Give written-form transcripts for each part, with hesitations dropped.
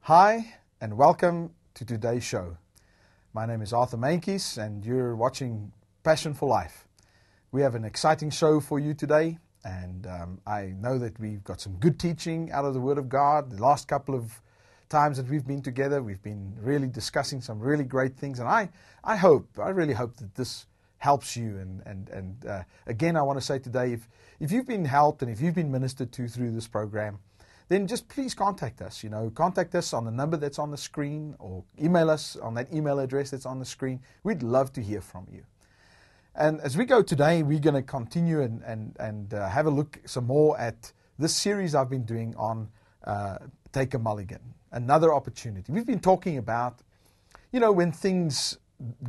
Hi, and welcome to today's show. My name is Arthur Mankies, and you're watching Passion for Life. We have an exciting show for you today, and I know that we've got some good teaching out of the Word of God. The last couple of times that we've been together, we've been really discussing some really great things, and I really hope that this helps you. And again, I want to say today, if you've been helped and if you've been ministered to through this program, then just please contact us. Contact us on the number that's on the screen, or email us on that email address that's on the screen. We'd love to hear from you. And as we go today, we're going to continue and have a look some more at this series I've been doing on Take a Mulligan, another opportunity. We've been talking about, when things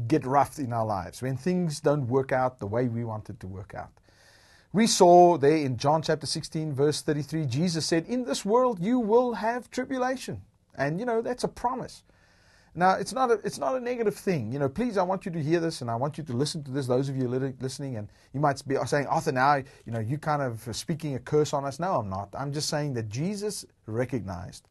get rough in our lives, when things don't work out the way we want it to work out. We saw there in John chapter 16, verse 33, Jesus said, "In this world you will have tribulation." And, that's a promise. Now, it's not a negative thing. Please, I want you to hear this, and I want you to listen to this, those of you listening, and you might be saying, "Arthur, now, you kind of speaking a curse on us." No, I'm not. I'm just saying that Jesus recognized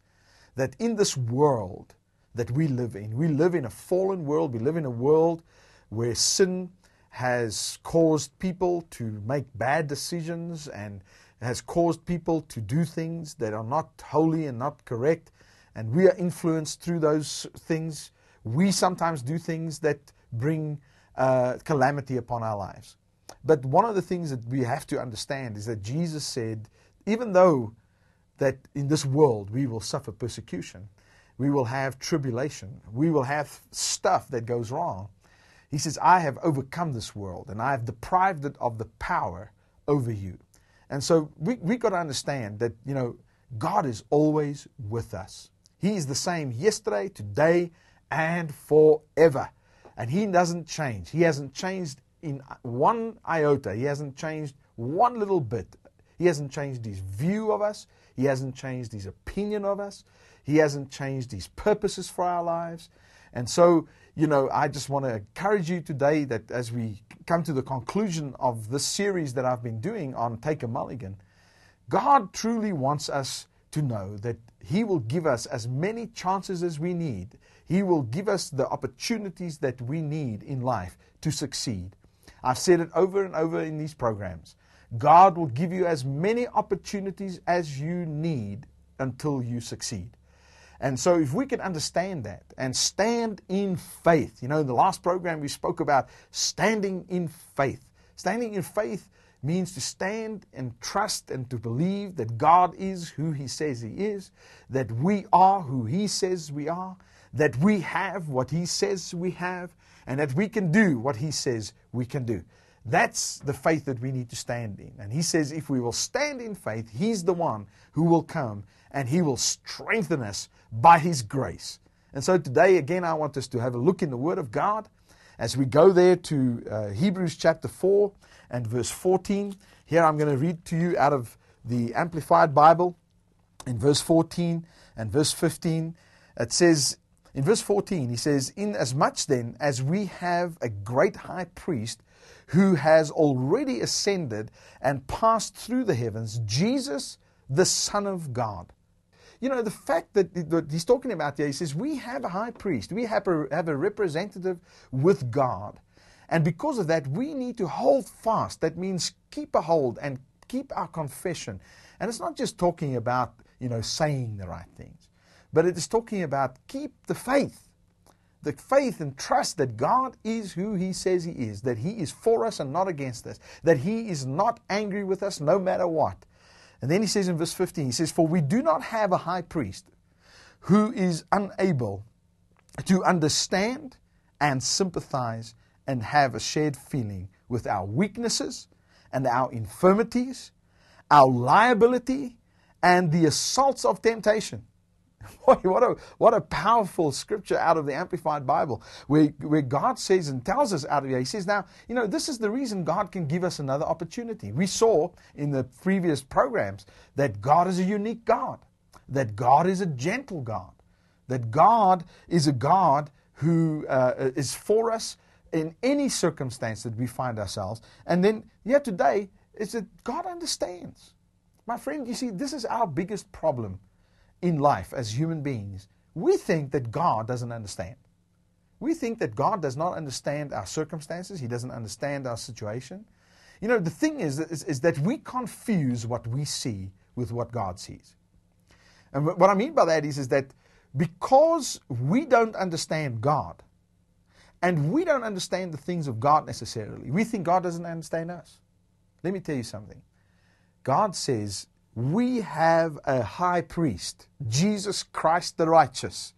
that in this world that we live in a fallen world. We live in a world where sin has caused people to make bad decisions and has caused people to do things that are not holy and not correct. And we are influenced through those things. We sometimes do things that bring calamity upon our lives. But one of the things that we have to understand is that Jesus said, even though that in this world we will suffer persecution, we will have tribulation, we will have stuff that goes wrong, He says, "I have overcome this world, and I have deprived it of the power over you." And so we got to understand that, God is always with us. He is the same yesterday, today, and forever. And He doesn't change. He hasn't changed in one iota. He hasn't changed one little bit. He hasn't changed His view of us. He hasn't changed His opinion of us. He hasn't changed His purposes for our lives. And so, I just want to encourage you today that as we come to the conclusion of this series that I've been doing on Take a Mulligan, God truly wants us to know that He will give us as many chances as we need. He will give us the opportunities that we need in life to succeed. I've said it over and over in these programs. God will give you as many opportunities as you need until you succeed. And so if we can understand that and stand in faith, in the last program we spoke about standing in faith. Standing in faith means to stand and trust and to believe that God is who He says He is, that we are who He says we are, that we have what He says we have, and that we can do what He says we can do. That's the faith that we need to stand in. And He says if we will stand in faith, He's the one who will come and He will strengthen us by His grace. And so today, again, I want us to have a look in the Word of God as we go there to Hebrews chapter 4 and verse 14. Here I'm going to read to you out of the Amplified Bible in verse 14 and verse 15. It says, in verse 14, he says, "Inasmuch then as we have a great high priest who has already ascended and passed through the heavens, Jesus, the Son of God." The fact that he's talking about there, he says, we have a high priest. We have a representative with God. And because of that, we need to hold fast. That means keep a hold and keep our confession. And it's not just talking about, saying the right things, but it is talking about keep the faith. The faith and trust that God is who He says He is, that He is for us and not against us, that He is not angry with us no matter what. And then he says in verse 15, he says, "For we do not have a high priest who is unable to understand and sympathize and have a shared feeling with our weaknesses and our infirmities, our liability, and the assaults of temptation." Boy, what a powerful scripture out of the Amplified Bible, where God says and tells us out of here. He says, now, this is the reason God can give us another opportunity. We saw in the previous programs that God is a unique God, that God is a gentle God, that God is a God who is for us in any circumstance that we find ourselves. And then, today, is that God understands. My friend, you see, this is our biggest problem in life as human beings. we think that God doesn't understand. We think that God does not understand our circumstances. He doesn't understand our situation. You know, the thing is that we confuse what we see with what God sees. And what I mean by that is that because we don't understand God, and we don't understand the things of God necessarily, we think God doesn't understand us. Let me tell you something. God says, we have a high priest, Jesus Christ the righteous.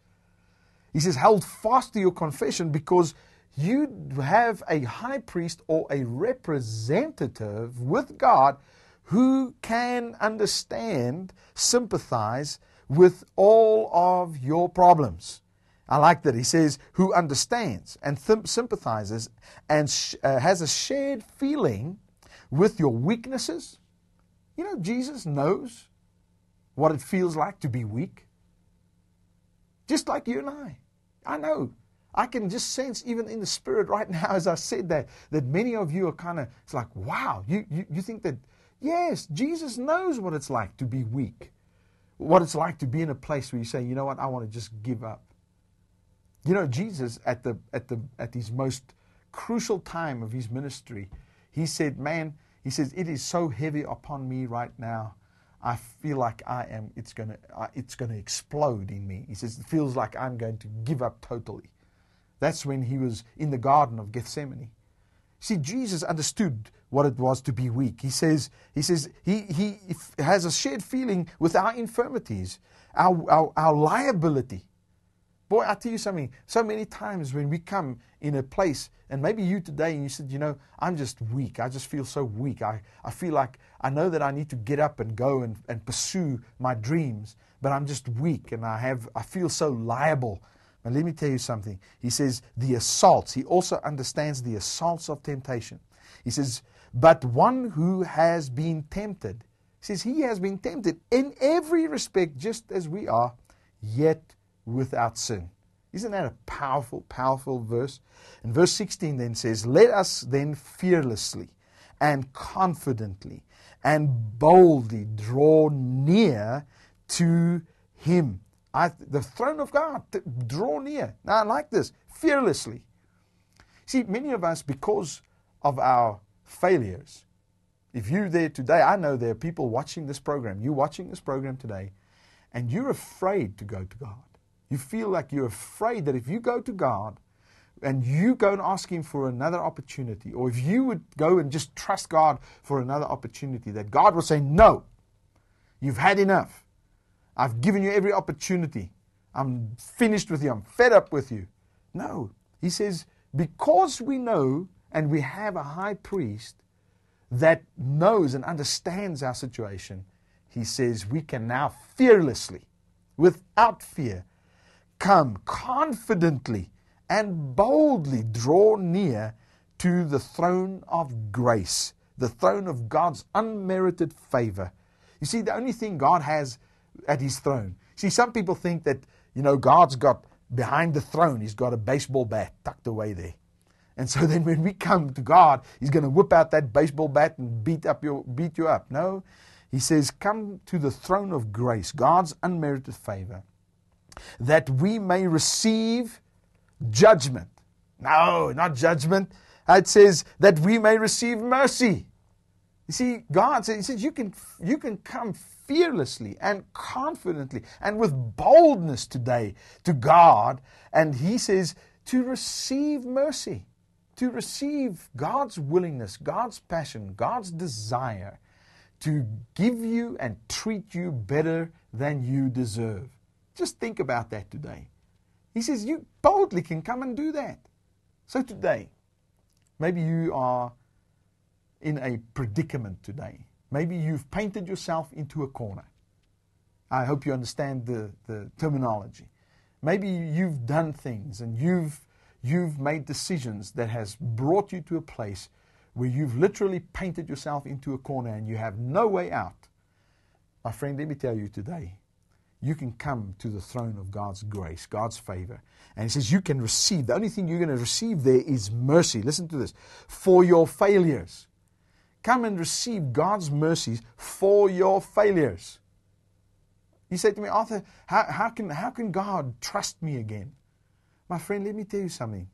He says, hold fast to your confession because you have a high priest or a representative with God who can understand, sympathize with all of your problems. I like that. He says, who understands and sympathizes and has a shared feeling with your weaknesses. You know, Jesus knows what it feels like to be weak. Just like you and I. I know. I can just sense even in the spirit right now as I said that many of you are kind of, it's like, wow, you think that, yes, Jesus knows what it's like to be weak. What it's like to be in a place where you say, you know what, I want to just give up. You know, Jesus at his most crucial time of his ministry, he said, man, he says, it is so heavy upon me right now. I feel like it's going to explode in me. He says, it feels like I'm going to give up totally. That's when he was in the Garden of Gethsemane. See, Jesus understood what it was to be weak. He says he has a shared feeling with our infirmities, our liability. Boy, I tell you something, so many times when we come in a place, and maybe you today, and you said, you know, I'm just weak. I just feel so weak. I feel like I know that I need to get up and go and pursue my dreams, but I'm just weak, and I feel so liable. And let me tell you something. He says the assaults. He also understands the assaults of temptation. He says, but one who has been tempted. He says he has been tempted in every respect just as we are, yet without sin. Isn't that a powerful, powerful verse? And verse 16 then says, let us then fearlessly and confidently and boldly draw near to him. The throne of God, draw near. Now I like this, fearlessly. See, many of us, because of our failures, if you're there today, I know there are people watching this program, you're watching this program today, and you're afraid to go to God. You feel like you're afraid that if you go to God and you go and ask Him for another opportunity, or if you would go and just trust God for another opportunity, that God will say, no, you've had enough. I've given you every opportunity. I'm finished with you. I'm fed up with you. No. He says, because we know and we have a high priest that knows and understands our situation, he says we can now fearlessly, without fear, come confidently and boldly draw near to the throne of grace, the throne of God's unmerited favor. You see, the only thing God has at His throne. See, some people think that, you know, God's got behind the throne, He's got a baseball bat tucked away there. And so then when we come to God, He's going to whip out that baseball bat and beat you up. No, He says, come to the throne of grace, God's unmerited favor, that we may receive judgment. No, not judgment. It says that we may receive mercy. You see, God says, He says you can come fearlessly and confidently and with boldness today to God, and He says to receive mercy, to receive God's willingness, God's passion, God's desire to give you and treat you better than you deserve. Just think about that today. He says you boldly can come and do that. So today, maybe you are in a predicament today. Maybe you've painted yourself into a corner. I hope you understand the terminology. Maybe you've done things and you've made decisions that has brought you to a place where you've literally painted yourself into a corner and you have no way out. My friend, let me tell you today, you can come to the throne of God's grace, God's favor. And He says you can receive. The only thing you're going to receive there is mercy. Listen to this. For your failures. Come and receive God's mercies for your failures. You say to me, Arthur, how can God trust me again? My friend, let me tell you something.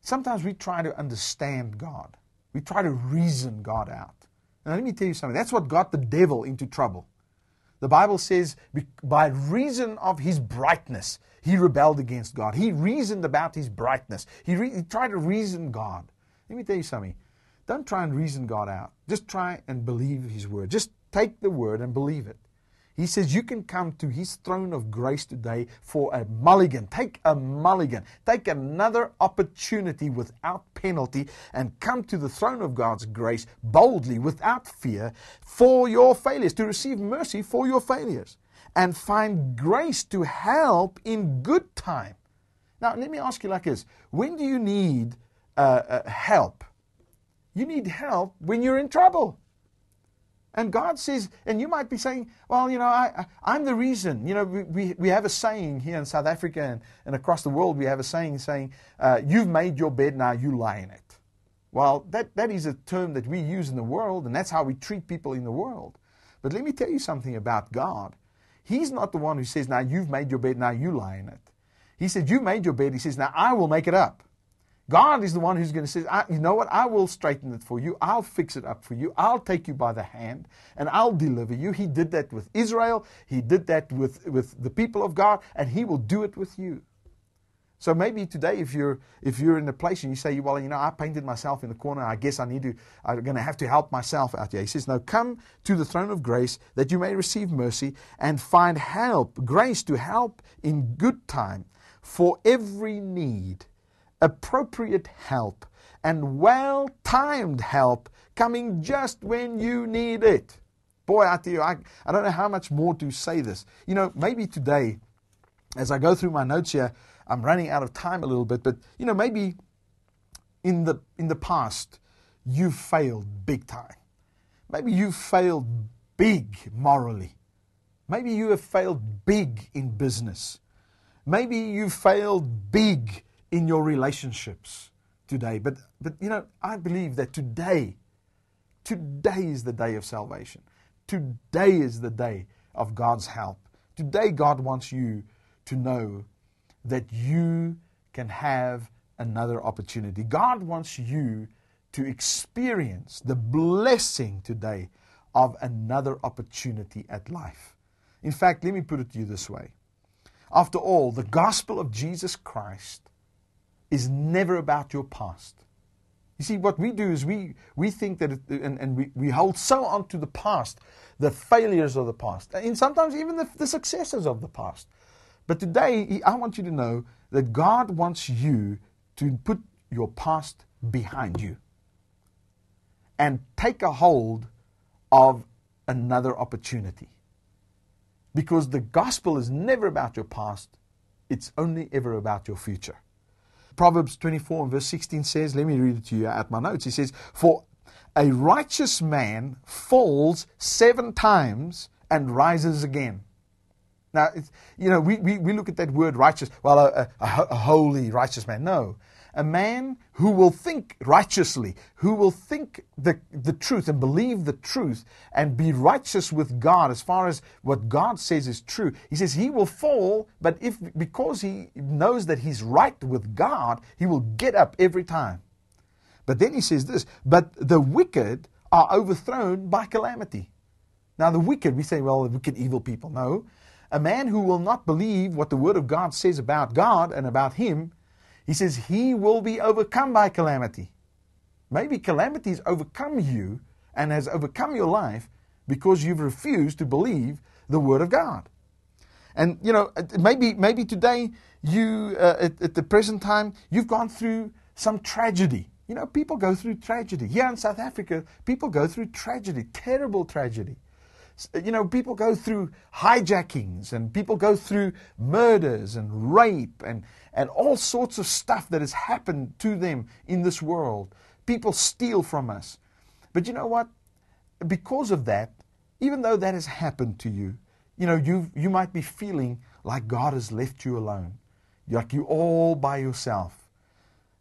Sometimes we try to understand God. We try to reason God out. Now let me tell you something. That's what got the devil into trouble. The Bible says by reason of his brightness, he rebelled against God. He reasoned about his brightness. He tried to reason God. Let me tell you something. Don't try and reason God out. Just try and believe his word. Just take the word and believe it. He says you can come to his throne of grace today for a mulligan. Take a mulligan. Take another opportunity without penalty and come to the throne of God's grace boldly, without fear, for your failures, to receive mercy for your failures, and find grace to help in good time. Now, let me ask you like this. When do you need help? You need help when you're in trouble. And God says, and you might be saying, well, I'm the reason. We have a saying here in South Africa and across the world, we have a saying, you've made your bed, now you lie in it. Well, that is a term that we use in the world, and that's how we treat people in the world. But let me tell you something about God. He's not the one who says, now you've made your bed, now you lie in it. He said, you made your bed. He says, now I will make it up. God is the one who's going to say, you know what, I will straighten it for you. I'll fix it up for you. I'll take you by the hand and I'll deliver you. He did that with Israel. He did that with the people of God, and he will do it with you. So maybe today, if you're in a place and you say, well, I painted myself in the corner, I guess I'm going to have to help myself out here. He says, no, come to the throne of grace that you may receive mercy and find help, grace to help in good time for every need. Appropriate help and well-timed help coming just when you need it. Boy, I tell you, I don't know how much more to say this. Maybe today, as I go through my notes here, I'm running out of time a little bit, but maybe in the past, you've failed big time. Maybe you've failed big morally. Maybe you have failed big in business. Maybe you failed big in your relationships today. But I believe that today is the day of salvation. Today is the day of God's help. Today God wants you to know that you can have another opportunity. God wants you to experience the blessing today of another opportunity at life. In fact, let me put it to you this way. After all, the gospel of Jesus Christ is never about your past. You see, what we do is we think that, we hold so on to the past, the failures of the past, and sometimes even the successes of the past. But today, I want you to know that God wants you to put your past behind you and take a hold of another opportunity. Because the gospel is never about your past, it's only ever about your future. Proverbs 24 and verse 16 says, let me read it to you at my notes. He says, for a righteous man falls 7 times and rises again. Now, we look at that word righteous, well, a holy, righteous man. No, a man who will think righteously, who will think the truth and believe the truth and be righteous with God as far as what God says is true. He says he will fall, but because he knows that he's right with God, he will get up every time. But then he says this, but the wicked are overthrown by calamity. Now the wicked, we say, well, the wicked, evil people. No. A man who will not believe what the Word of God says about God and about him, he says he will be overcome by calamity. Maybe calamity has overcome you and has overcome your life because you've refused to believe the Word of God. And, maybe today you, at the present time, you've gone through some tragedy. People go through tragedy. Here in South Africa, people go through tragedy, terrible tragedy. People go through hijackings and people go through murders and rape and all sorts of stuff that has happened to them in this world. People steal from us. But you know what? Because of that, even though that has happened to you, you might be feeling like God has left you alone. Like you're all by yourself.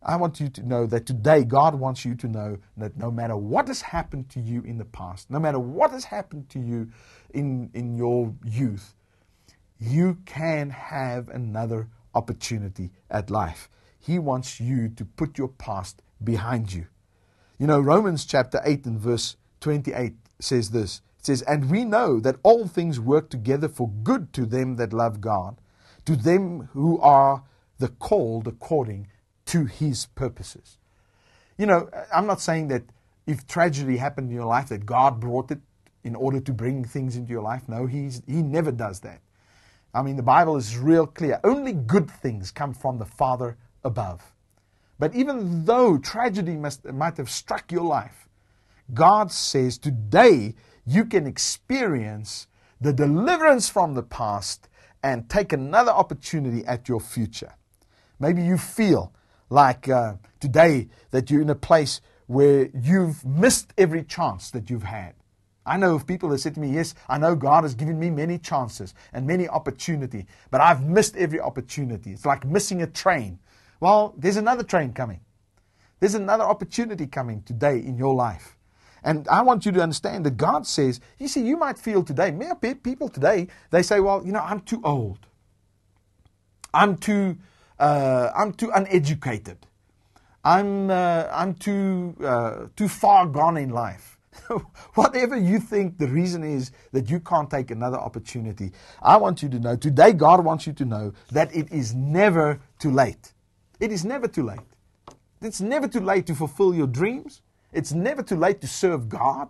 I want you to know that today God wants you to know that no matter what has happened to you in the past, no matter what has happened to you in your youth, you can have another opportunity at life. He wants you to put your past behind you. You know, Romans chapter 8 and verse 28 says this. It says, "And we know that all things work together for good to them that love God, to them who are the called according to His purposes." You know, I'm not saying that if tragedy happened in your life that God brought it in order to bring things into your life. No, He never does that. I mean, the Bible is real clear. Only good things come from the Father above. But even though tragedy might have struck your life, God says today you can experience the deliverance from the past and take another opportunity at your future. Maybe you feel like today that you're in a place where you've missed every chance that you've had. I know of people that said to me, yes, I know God has given me many chances and many opportunity, but I've missed every opportunity. It's like missing a train. Well, there's another train coming. There's another opportunity coming today in your life. And I want you to understand that God says, you see, you might feel today, many people today, they say, well, you know, I'm too old. I'm too uneducated. I'm too far gone in life. Whatever you think the reason is that you can't take another opportunity, I want you to know, today God wants you to know that it is never too late. It is never too late. It's never too late to fulfill your dreams. It's never too late to serve God.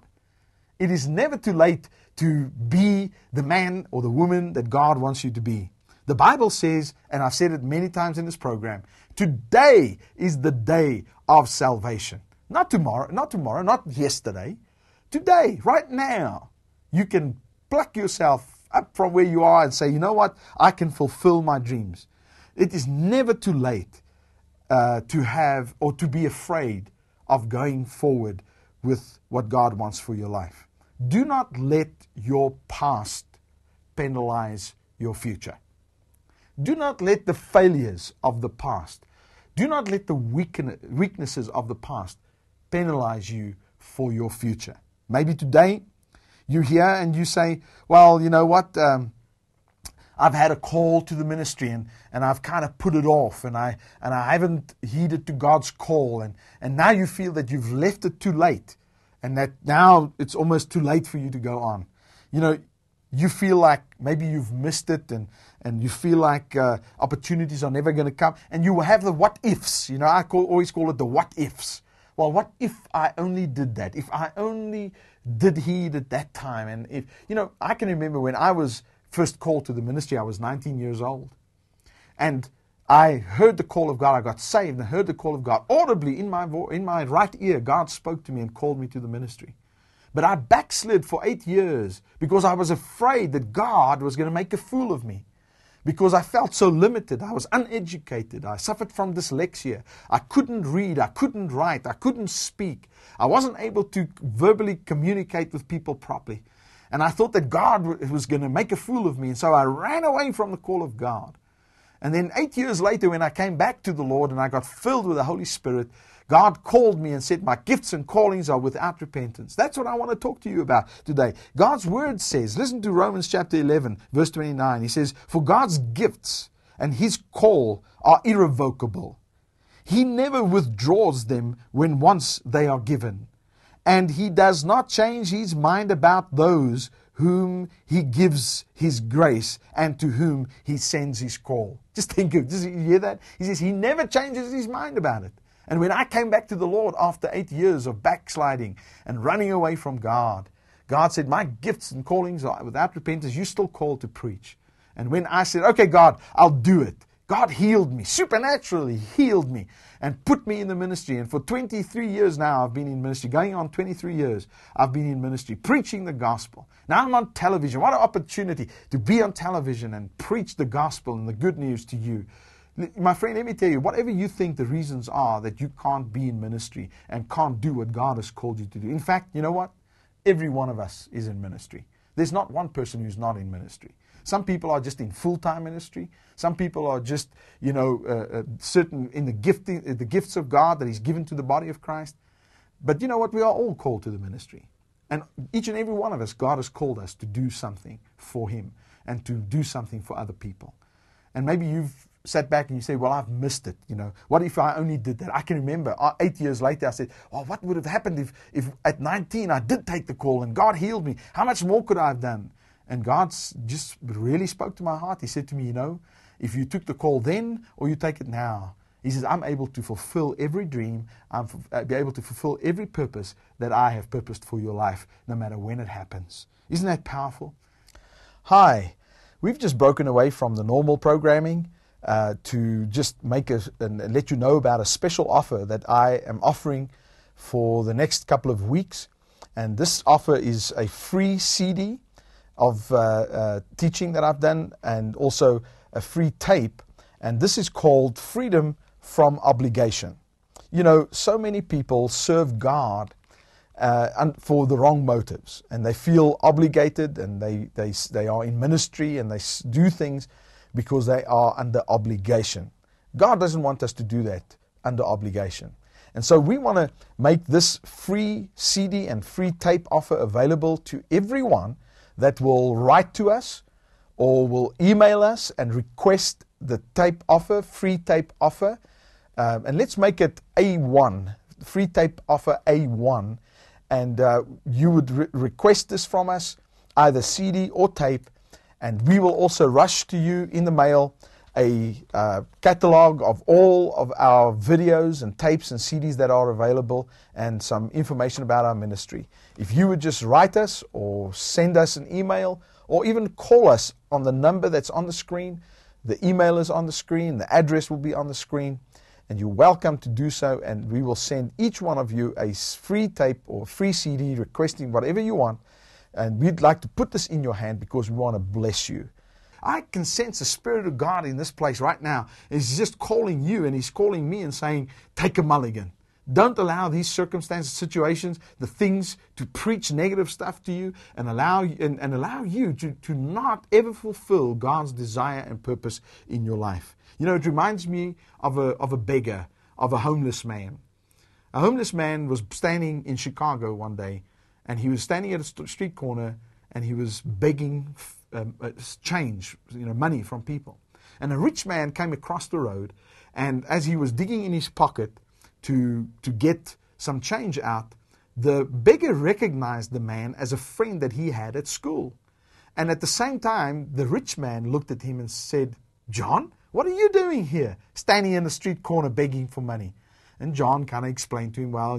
It is never too late to be the man or the woman that God wants you to be. The Bible says, and I've said it many times in this program, today is the day of salvation. Not tomorrow, not yesterday. Today, right now, you can pluck yourself up from where you are and say, you know what, I can fulfill my dreams. It is never too late to have or to be afraid of going forward with what God wants for your life. Do not let your past penalize your future. Do not let the failures of the past, do not let the weaknesses of the past penalize you for your future. Maybe today you're here and you say, well, you know what, I've had a call to the ministry and I've kind of put it off and I haven't heeded to God's call and now you feel that you've left it too late and that now it's almost too late for you to go on. You know, you feel like maybe you've missed it and you feel like opportunities are never going to come and you will have the what ifs. You know, I always call it the what ifs. Well, what if I only did that? If I only did heed at that time? And if, you know, I can remember when I was first called to the ministry, I was 19 years old. And I heard the call of God. I got saved and heard the call of God. Audibly in my right ear, God spoke to me and called me to the ministry. But I backslid for 8 years because I was afraid that God was going to make a fool of me. Because I felt so limited. I was uneducated. I suffered from dyslexia. I couldn't read. I couldn't write. I couldn't speak. I wasn't able to verbally communicate with people properly. And I thought that God was going to make a fool of me. And so I ran away from the call of God. And then 8 years later, when I came back to the Lord and I got filled with the Holy Spirit, God called me and said, my gifts and callings are without repentance. That's what I want to talk to you about today. God's word says, listen to Romans chapter 11, verse 29. He says, for God's gifts and His call are irrevocable. He never withdraws them when once they are given. And He does not change His mind about those whom He gives His grace and to whom He sends His call. Just think of, does you hear that? He says He never changes His mind about it. And when I came back to the Lord after 8 years of backsliding and running away from God, God said, my gifts and callings are without repentance. You're still called to preach. And when I said, okay, God, I'll do it. God healed me, supernaturally healed me and put me in the ministry. And for 23 years now, I've been in ministry. Going on 23 years, I've been in ministry, preaching the gospel. Now I'm on television. What an opportunity to be on television and preach the gospel and the good news to you. My friend, let me tell you, whatever you think the reasons are that you can't be in ministry and can't do what God has called you to do. In fact, you know what? Every one of us is in ministry. There's not one person who's not in ministry. Some people are just in full-time ministry. Some people are just, certain in the gifts of God that He's given to the body of Christ. But you know what? We are all called to the ministry. And each and every one of us, God has called us to do something for Him and to do something for other people. And maybe you've sat back and you say, well, I've missed it. What if I only did that? I can remember 8 years later, I said, well, what would have happened if at 19 I did take the call and God healed me? How much more could I have done? And God just really spoke to my heart. He said to me, if you took the call then or you take it now, He says, I'm able to fulfill every dream. I'll be able to fulfill every purpose that I have purposed for your life, no matter when it happens. Isn't that powerful? Hi, we've just broken away from the normal programming to just and let you know about a special offer that I am offering for the next couple of weeks. And this offer is a free CD of teaching that I've done, and also a free tape. And this is called Freedom from Obligation. So many people serve God for the wrong motives, and they feel obligated, and they are in ministry, and they do things because they are under obligation. God doesn't want us to do that under obligation. And so we want to make this free CD and free tape offer available to everyone that will write to us or will email us and request the tape offer, free tape offer. And let's make it A1, free tape offer A1. And you would request this from us, either CD or tape. And we will also rush to you in the mail a catalog of all of our videos and tapes and CDs that are available, and some information about our ministry. If you would just write us or send us an email or even call us on the number that's on the screen, the email is on the screen, the address will be on the screen, and you're welcome to do so, and we will send each one of you a free tape or free CD requesting whatever you want. And we'd like to put this in your hand because we want to bless you. I can sense the Spirit of God in this place right now. He's just calling you, and He's calling me and saying, take a mulligan. Don't allow these circumstances, situations, the things to preach negative stuff to you and allow you to not ever fulfill God's desire and purpose in your life. It reminds me of a beggar, of a homeless man. A homeless man was standing in Chicago one day, and he was standing at a street corner, and he was begging change, money from people. And a rich man came across the road, and as he was digging in his pocket to get some change out, the beggar recognized the man as a friend that he had at school. And at the same time, the rich man looked at him and said, John, what are you doing here, standing in the street corner begging for money? And John kind of explained to him, well,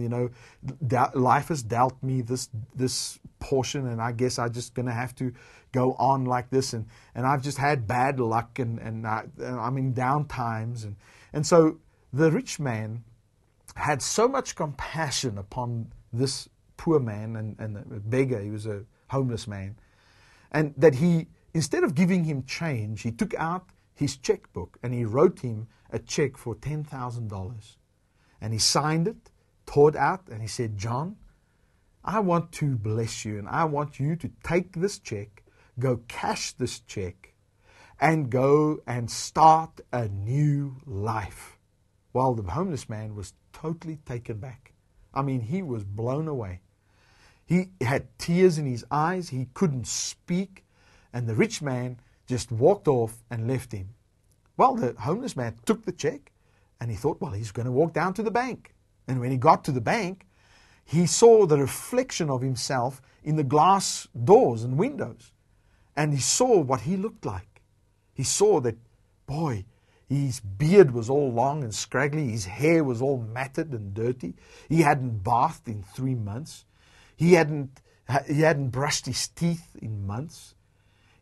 life has dealt me this portion, and I guess I'm just going to have to go on like this, and I've just had bad luck, and I'm in down times. And so the rich man had so much compassion upon this poor man and the beggar. He was a homeless man. And that he, instead of giving him change, he took out his checkbook and he wrote him a check for $10,000. And he signed it, tore it out, and he said, John, I want to bless you, and I want you to take this check, go cash this check, and go and start a new life. While the homeless man was totally taken back. I mean, he was blown away. He had tears in his eyes. He couldn't speak. And the rich man just walked off and left him. Well, the homeless man took the check, and he thought, well, he's going to walk down to the bank. And when he got to the bank, he saw the reflection of himself in the glass doors and windows. And he saw what he looked like. He saw that, boy, his beard was all long and scraggly. His hair was all matted and dirty. He hadn't bathed in 3 months. He hadn't brushed his teeth in months.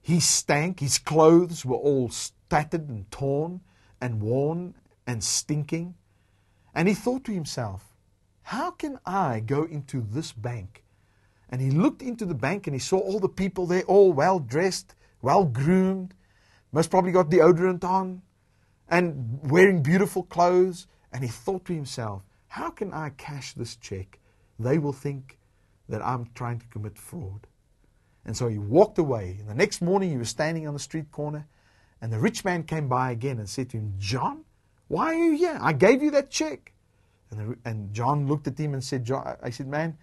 He stank. His clothes were all tattered and torn and worn and stinking. And he thought to himself, how can I go into this bank? And he looked into the bank and he saw all the people there, all well dressed, well groomed, most probably got deodorant on and wearing beautiful clothes. And he thought to himself, how can I cash this check? They will think that I'm trying to commit fraud. And so he walked away. And the next morning he was standing on the street corner, and the rich man came by again and said to him, John, why are you here? I gave you that check. And John looked at him and said, I said, man,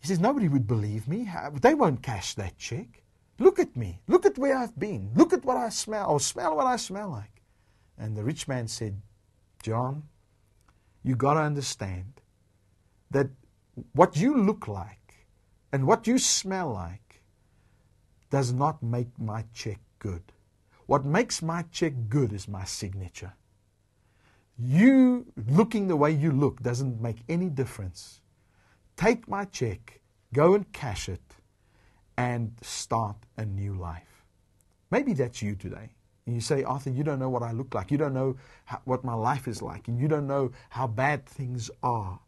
He says, nobody would believe me. They won't cash that check. Look at me. Look at where I've been. Look at what I smell, or smell what I smell like. And the rich man said, John, you got to understand that what you look like and what you smell like does not make my check good. What makes my check good is my signature. You looking the way you look doesn't make any difference. Take my check, go and cash it, and start a new life. Maybe that's you today. And you say, Arthur, you don't know what I look like. You don't know what my life is like. And you don't know how bad things are.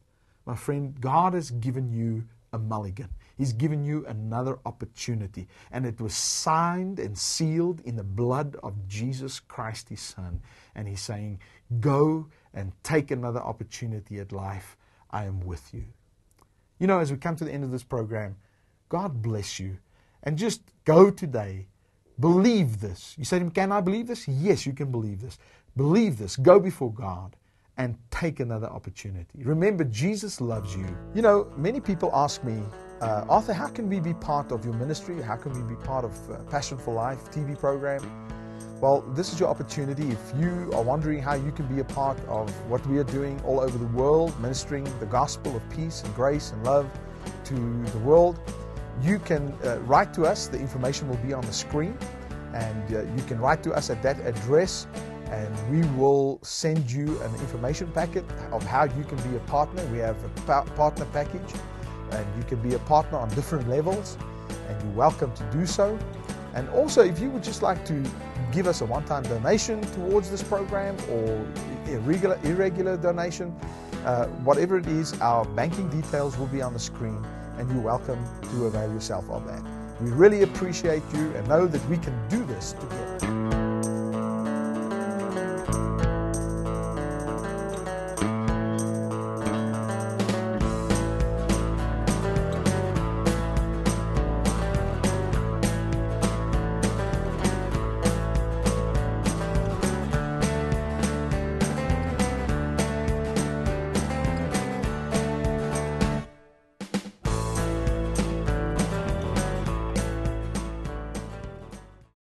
My friend, God has given you a mulligan. He's given you another opportunity. And it was signed and sealed in the blood of Jesus Christ, His Son. And He's saying, go and take another opportunity at life. I am with you. You know, as we come to the end of this program, God bless you. And just go today. Believe this. You say to him, can I believe this? Yes, you can believe this. Believe this. Go before God and take another opportunity. Remember, Jesus loves you. You know, many people ask me, Arthur, how can we be part of your ministry? How can we be part of Passion for Life TV program? Well, this is your opportunity. If you are wondering how you can be a part of what we are doing all over the world, ministering the gospel of peace and grace and love to the world, you can write to us. The information will be on the screen, and you can write to us at that address, and we will send you an information packet of how you can be a partner. We have a partner package, and you can be a partner on different levels, and you're welcome to do so. And also, if you would just like to give us a one-time donation towards this program, or irregular donation, whatever it is, our banking details will be on the screen, and you're welcome to avail yourself of that. We really appreciate you and know that we can do this together.